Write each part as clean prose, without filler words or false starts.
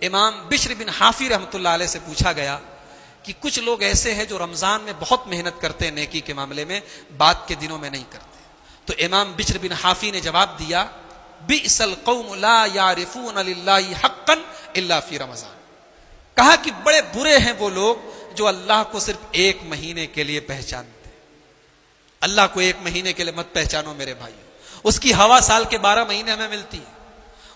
इमाम बिश्र बिन हाफी रहमतुल्लाह अलैह से पूछा गया कि कुछ लोग ऐसे हैं जो रमजान में बहुत मेहनत करते हैं नेकी के मामले में, बाद के दिनों में नहीं करते। तो इमाम बिश्र बिन हाफी ने जवाब दिया, बिसल कौम ला यारिफून लिल्लाहि हक्कन इल्ला फी रमजान। कहा कि बड़े बुरे हैं वो लोग जो अल्लाह को सिर्फ एक महीने के लिए पहचानते। अल्लाह को एक महीने के लिए मत पहचानो मेरे भाइयों। उसकी हवा साल के 12 महीने हमें मिलती है,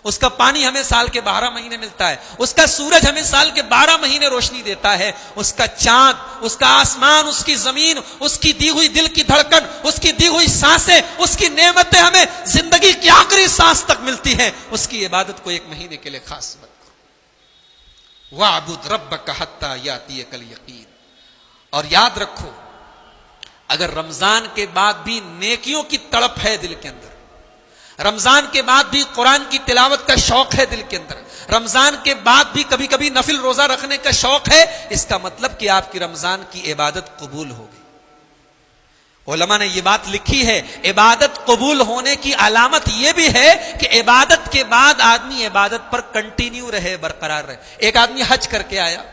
उसका पानी हमें साल के 12 महीने मिलता है, उसका सूरज हमें साल के 12 महीने रोशनी देता है, उसका चांद, उसका आसमान, उसकी जमीन, उसकी दी हुई दिल की धड़कन, उसकी दी हुई सांसें, उसकी नेमतें हमें जिंदगी की आखिरी सांस तक मिलती है। उसकी इबादत को एक महीने के लिए खास मत करो। वाबुद रब्बक हत्ता यातियकल यकीन। और याद रखो, अगर रमजान के बाद भी नेकियों की तड़प है दिल के अंदर, रमजान के बाद भी कुरान की तिलावत का शौक है दिल के अंदर, रमजान के बाद भी कभी कभी नफिल रोजा रखने का शौक है, इसका मतलब कि आपकी रमजान की इबादत कबूल हो गई। उलमा ने यह बात लिखी है, इबादत कबूल होने की अलामत यह भी है कि इबादत के बाद आदमी इबादत पर कंटिन्यू रहे, बरकरार रहे। एक आदमी हज करके आया,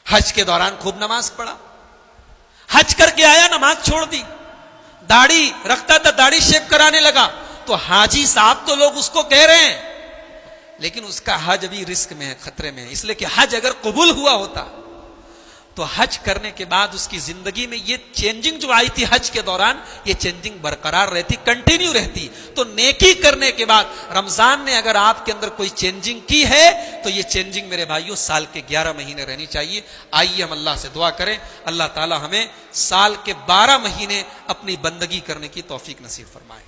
हज के दौरान खूब नमाज पढ़ा, हज करके आया, नमाज छोड़ दी, दाढ़ी रखता था, दाढ़ी शेव कराने लगा, तो हाजी साहब तो लोग उसको कह रहे हैं, लेकिन उसका हज अभी रिस्क में है, खतरे में है। इसलिए कि हज अगर कबूल हुआ होता तो हज करने के बाद उसकी जिंदगी में ये चेंजिंग जो आई थी हज के दौरान, ये चेंजिंग बरकरार रहती, कंटिन्यू रहती। तो नेकी करने के बाद रमजान ने अगर आपके अंदर कोई चेंजिंग की है तो ये चेंजिंग मेरे भाइयों साल के 11 महीने रहनी चाहिए। आइए हम अल्लाह से दुआ करें, अल्लाह ताला हमें साल के 12 महीने अपनी बंदगी करने की तौफीक नसीब फरमाए।